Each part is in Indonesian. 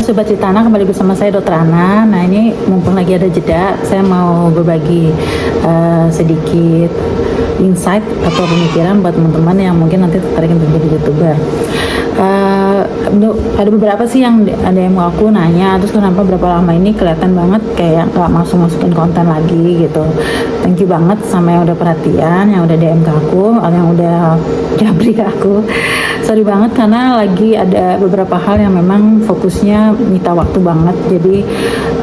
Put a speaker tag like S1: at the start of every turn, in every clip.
S1: Sobat Citana, kembali bersama saya Dr. Ana. Nah ini mumpung lagi ada jeda, saya mau berbagi sedikit insight atau pemikiran buat teman-teman yang mungkin nanti tertarik untuk jadi YouTuber. Ada beberapa sih yang ada yang mau aku nanya, terus kenapa berapa lama ini kelihatan banget kayak gak masukin konten lagi gitu. Thank you banget sama yang udah perhatian, yang udah DM ke aku, atau yang udah jabri ke aku. Sorry banget karena lagi ada beberapa hal yang memang fokusnya minta waktu banget, jadi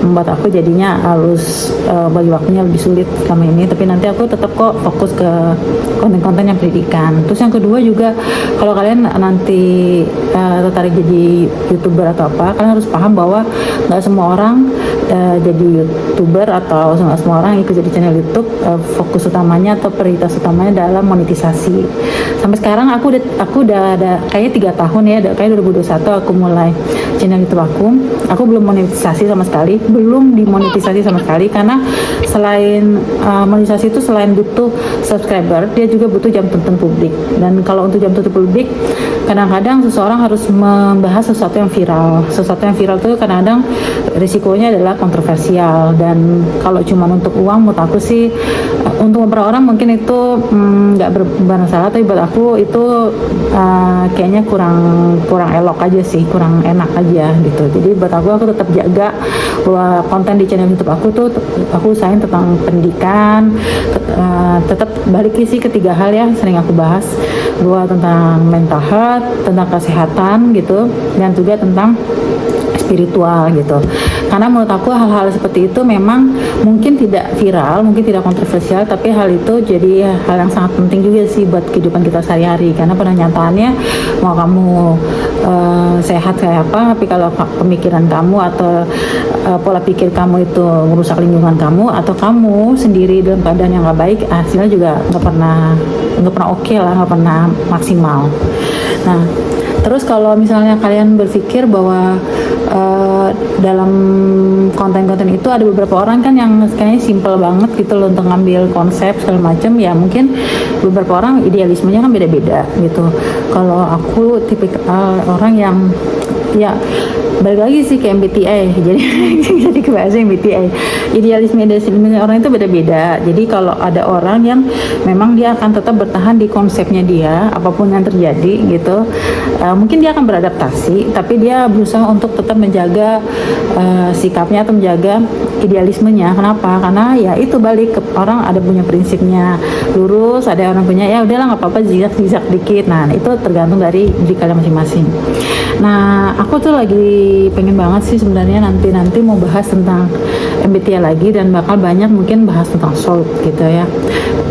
S1: membuat aku jadinya harus bagi waktunya lebih sulit selama ini. Tapi nanti aku tetap kok fokus ke konten-konten yang pendidikan. Terus yang kedua juga, kalau kalian nanti tertarik jadi YouTuber atau apa, kalian harus paham bahwa nggak semua orang jadi YouTuber atau nggak semua orang ikut jadi channel YouTube fokus utamanya atau prioritas utamanya dalam monetisasi. Sampai sekarang aku udah ada kayaknya 3 tahun ya, kayak 2021 aku mulai channel YouTube aku belum monetisasi sama sekali, belum dimonetisasi sama sekali, karena selain monetisasi itu selain butuh subscriber, dia juga butuh jam tonton publik. Dan kalau untuk jam tonton publik, kadang-kadang seseorang harus membahas sesuatu yang viral. Sesuatu yang viral itu kadang-kadang risikonya adalah kontroversial, dan kalau cuma untuk uang, menurut aku sih untuk beberapa orang mungkin itu nggak bermasalah, tapi buat aku itu kayaknya kurang elok aja sih, kurang enak aja gitu. Jadi buat aku tetap jaga bahwa konten di channel YouTube aku tuh aku usahain tentang pendidikan, tetap balik sih ke 3 hal ya sering aku bahas, bahwa tentang mental health, tentang kesehatan gitu, dan juga tentang spiritual gitu. Karena menurut aku hal-hal seperti itu memang mungkin tidak viral, mungkin tidak kontroversial, tapi hal itu jadi hal yang sangat penting juga sih buat kehidupan kita sehari-hari. Karena pada nyataannya mau kamu sehat kayak apa, tapi kalau pemikiran kamu atau pola pikir kamu itu merusak lingkungan kamu, atau kamu sendiri dalam keadaan yang nggak baik, hasilnya juga nggak pernah oke lah, nggak pernah maksimal. Nah, terus kalau misalnya kalian berpikir bahwa dalam konten-konten itu ada beberapa orang kan yang kayaknya simple banget gitu loh untuk ngambil konsep segala macam, ya mungkin beberapa orang idealismenya kan beda-beda gitu. Kalau aku tipikal orang yang ya balik lagi sih ke MBTI, jadi ke bahasa MBTI, idealisme orang itu beda-beda. Jadi kalau ada orang yang memang dia akan tetap bertahan di konsepnya dia apapun yang terjadi gitu, mungkin dia akan beradaptasi, tapi dia berusaha untuk tetap menjaga sikapnya atau menjaga idealismenya. Kenapa? Karena ya itu balik ke orang ada punya prinsipnya lurus, ada orang punya ya udahlah nggak apa-apa zigzag dikit. Nah itu tergantung dari diri kalian masing-masing. Nah aku tuh lagi pengen banget sih sebenarnya nanti mau bahas tentang MBTI lagi, dan bakal banyak mungkin bahas tentang soul gitu ya.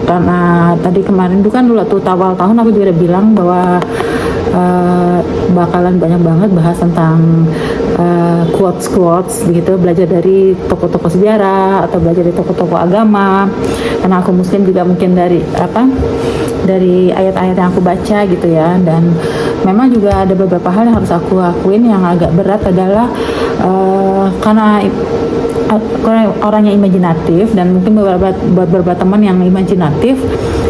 S1: Karena tadi kemarin itu kan dulu awal tahun aku juga udah bilang bahwa bakalan banyak banget bahas tentang quotes begitu, belajar dari tokoh-tokoh sejarah atau belajar dari tokoh-tokoh agama, karena aku muslim juga mungkin dari ayat-ayat yang aku baca gitu ya. Dan memang juga ada beberapa hal yang harus aku lakuin yang agak berat adalah karena orangnya imajinatif, dan mungkin beberapa teman yang imajinatif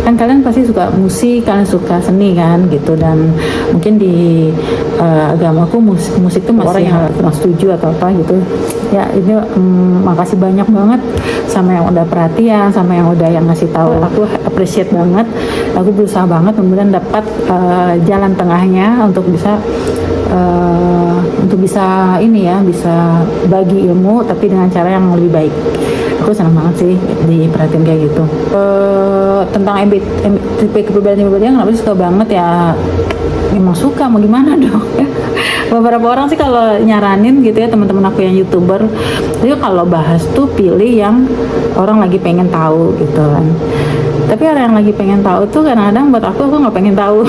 S1: kan, kalian pasti suka musik, kalian suka seni kan gitu, dan mungkin di agamaku musik itu masih orang yang kurang setuju atau apa gitu ya. Ini makasih banyak banget sama yang udah perhatian, sama yang udah yang ngasih tahu. Aku appreciate banget, aku berusaha banget kemudian dapat jalan tengahnya untuk bisa ini ya, bisa bagi ilmu tapi dengan cara yang lebih baik. Aku senang banget sih diperhatiin kayak gitu. Tentang tipe kepribadian kenapa sih suka banget ya, memang suka, mau gimana dong. Beberapa orang sih kalau nyaranin gitu ya, teman-teman aku yang YouTuber itu kalau bahas tuh pilih yang orang lagi pengen tahu gitu kan. Tapi orang yang lagi pengen tahu tuh kadang-kadang buat aku nggak pengen tahu.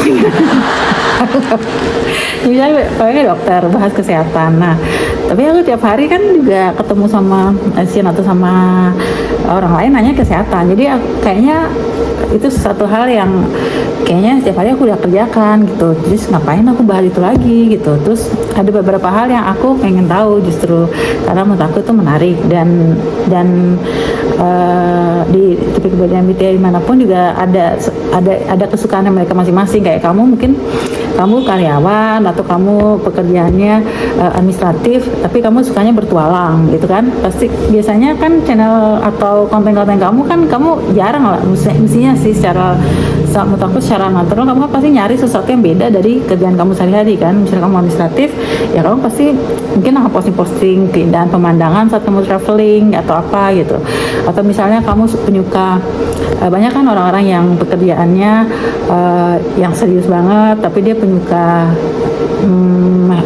S1: Misalnya pengen dokter bahas kesehatan, nah tapi aku tiap hari kan juga ketemu sama pasien atau sama orang lain nanya kesehatan. Jadi kayaknya itu satu hal yang kayaknya setiap hari aku udah kerjakan gitu, terus ngapain aku bahas itu lagi gitu. Terus ada beberapa hal yang aku pengen tahu justru karena menurut aku itu menarik, dan di kepribadian MBTI dimanapun juga ada kesukaan mereka masing-masing. Kayak kamu mungkin kamu karyawan atau kamu pekerjaannya administratif, tapi kamu sukanya bertualang gitu kan. Pasti biasanya kan channel atau konten-konten kamu kan kamu jarang lah, mestinya sih secara menurut aku secara natural kamu kan pasti nyari sesuatu yang beda dari kerjaan kamu sehari-hari kan. Misalnya kamu administratif, ya kamu pasti mungkin akan posting-posting keindahan pemandangan saat kamu traveling atau apa gitu. Atau misalnya kamu penyuka banyak kan orang-orang yang pekerjaannya yang serius banget, tapi dia penyuka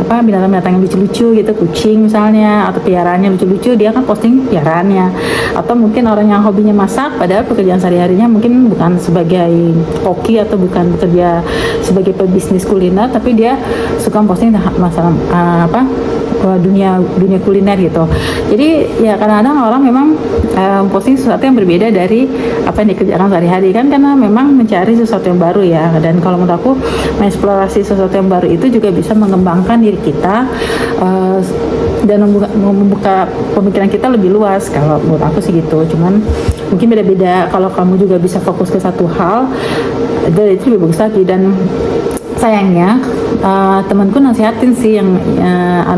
S1: binatang-binatang yang lucu-lucu gitu, kucing misalnya, atau piaraannya lucu-lucu, dia kan posting piaraannya. Atau mungkin orang yang hobinya masak, padahal pekerjaan sehari-harinya mungkin bukan sebagai koki atau bukan bekerja sebagai pebisnis kuliner, tapi dia suka posting masalah dunia kuliner gitu. Jadi ya kadang-kadang orang memang posting sesuatu yang berbeda dari apa yang dikerjakan sehari-hari kan, karena memang mencari sesuatu yang baru ya. Dan kalau menurut aku mengeksplorasi sesuatu yang baru itu juga bisa mengembangkan diri kita dan membuka pemikiran kita lebih luas. Kalau menurut aku sih gitu. Cuman mungkin beda-beda. Kalau kamu juga bisa fokus ke satu hal, itu lebih bagus lagi. Dan sayangnya temanku nasihatin sih, yang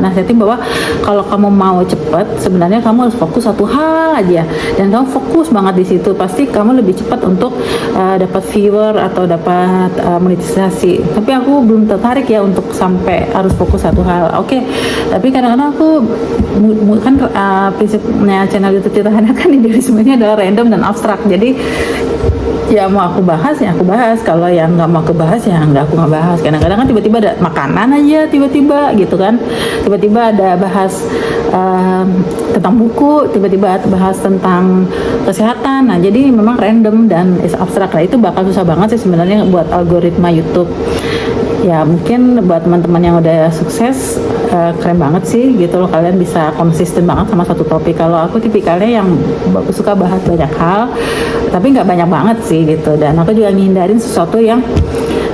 S1: nasihatin bahwa kalau kamu mau cepet, sebenarnya kamu harus fokus satu hal aja, dan kamu fokus banget di situ, pasti kamu lebih cepat untuk dapat viewer atau dapat monetisasi. Tapi aku belum tertarik ya untuk sampai harus fokus satu hal. Oke, tapi kadang-kadang aku kan prinsipnya channel YouTube kita kan idealismenya adalah random dan abstrak. Jadi ya mau aku bahas ya aku bahas, kalau yang nggak mau aku bahas ya nggak bahas. Kadang-kadang kan tiba-tiba ada makanan aja, tiba-tiba gitu kan, tiba-tiba ada bahas tentang buku, tiba-tiba bahas tentang kesehatan. Nah jadi memang random dan abstrak. Nah itu bakal susah banget sih sebenarnya buat algoritma YouTube. Ya mungkin buat teman-teman yang udah sukses keren banget sih gitu loh, kalian bisa konsisten banget sama satu topik. Kalau aku tipikalnya yang suka bahas banyak hal, tapi nggak banyak banget sih gitu. Dan aku juga ngindarin sesuatu yang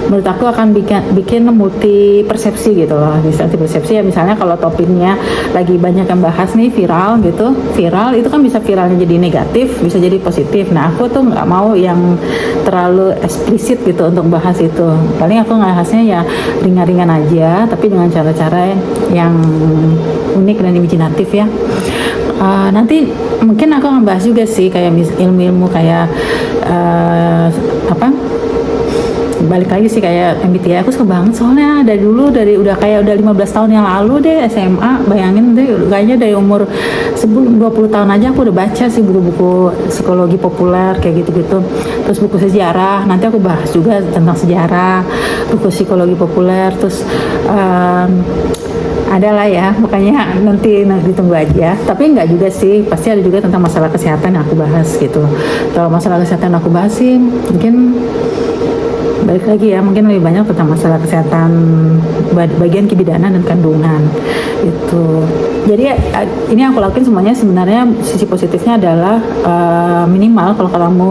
S1: menurut aku akan bikin multi persepsi gitu loh. Multi persepsi ya, misalnya kalau topiknya lagi banyak yang bahas nih viral gitu, viral itu kan bisa viralnya jadi negatif, bisa jadi positif. Nah aku tuh nggak mau yang terlalu eksplisit gitu untuk bahas itu. Paling aku bahasnya ya ringan-ringan aja, tapi dengan cara-cara yang unik dan imajinatif ya. Nanti mungkin aku akan bahas juga sih kayak ilmu-ilmu kayak balik lagi sih kayak MBTI. Aku suka banget soalnya dari dulu, udah 15 tahun yang lalu deh SMA. Bayangin deh, kayaknya dari umur 20 tahun aja aku udah baca sih buku-buku psikologi populer kayak gitu-gitu. Terus buku sejarah, nanti aku bahas juga tentang sejarah, buku psikologi populer. Terus ada lah ya, makanya nanti ditunggu aja. Tapi enggak juga sih, pasti ada juga tentang masalah kesehatan yang aku bahas gitu. Kalau masalah kesehatan aku bahas sih mungkin balik lagi ya, mungkin lebih banyak tentang masalah kesehatan bagian kebidanan dan kandungan itu. Jadi ini aku lakuin semuanya sebenarnya sisi positifnya adalah minimal kalau kamu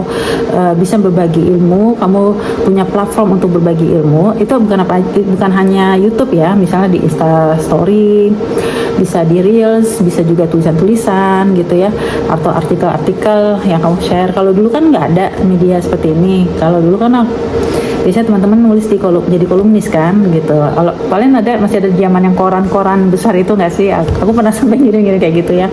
S1: bisa berbagi ilmu, kamu punya platform untuk berbagi ilmu, itu bukan hanya YouTube ya, misalnya di Insta Story, bisa di Reels, bisa juga tulisan-tulisan gitu ya, atau artikel-artikel yang kamu share. Kalau dulu kan nggak ada media seperti ini. Kalau dulu kan biasanya teman-teman nulis jadi kolumnis kan gitu. Kalau paling masih ada zaman yang koran-koran besar itu nggak sih? Aku pernah sampai ngirim-ngirim kayak gitu ya.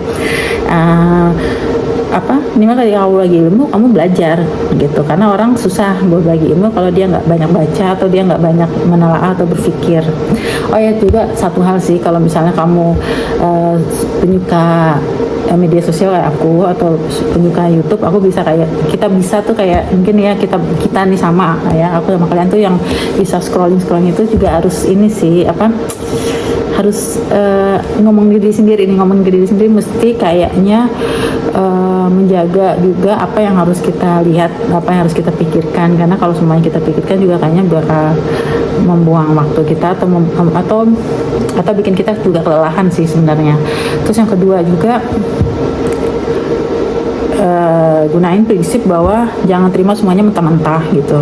S1: Minimal kalau kamu lagi ilmu, kamu belajar gitu, karena orang susah berbagi ilmu kalau dia nggak banyak baca atau dia nggak banyak menelaah atau berpikir. Oh ya, juga satu hal sih, kalau misalnya kamu penyuka media sosial kayak aku atau penyuka YouTube, kita bisa tuh kayak mungkin ya kita nih sama ya, aku sama kalian tuh yang bisa scrolling itu juga harus ini sih harus ngomong diri sendiri mesti kayaknya menjaga juga apa yang harus kita lihat, apa yang harus kita pikirkan, karena kalau semuanya kita pikirkan juga kayaknya bakal membuang waktu kita atau bikin kita juga kelelahan sih sebenarnya. Terus yang kedua juga gunain prinsip bahwa jangan terima semuanya mentah-mentah gitu.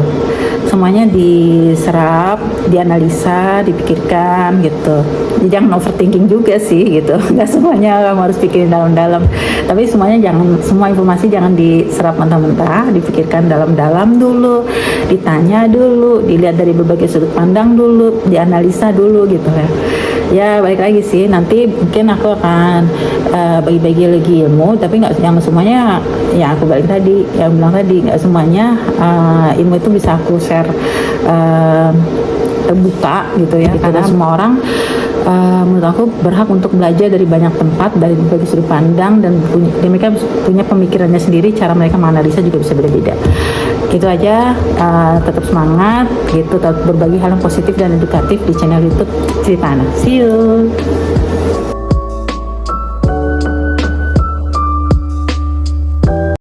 S1: Semuanya diserap, dianalisa, dipikirkan gitu. Jadi jangan overthinking juga sih gitu. Nggak semuanya kamu harus pikirin dalam-dalam. Tapi semua informasi jangan diserap mentah-mentah, dipikirkan dalam-dalam dulu, ditanya dulu, dilihat dari berbagai sudut pandang dulu, dianalisa dulu gitu ya. Ya balik lagi sih, nanti mungkin aku akan bagi-bagi lagi ilmu, tapi nggak yang semuanya. Ya aku balik tadi, yang bilang tadi nggak semuanya ilmu itu bisa aku share terbuka gitu ya, karena semua orang menurut aku berhak untuk belajar dari banyak tempat, dari berbagai sudut pandang, dan mereka punya pemikirannya sendiri, cara mereka menganalisa juga bisa beda-beda. Itu aja, tetap semangat gitu, tetap berbagi hal yang positif dan edukatif di channel YouTube Cerita Anak. See you.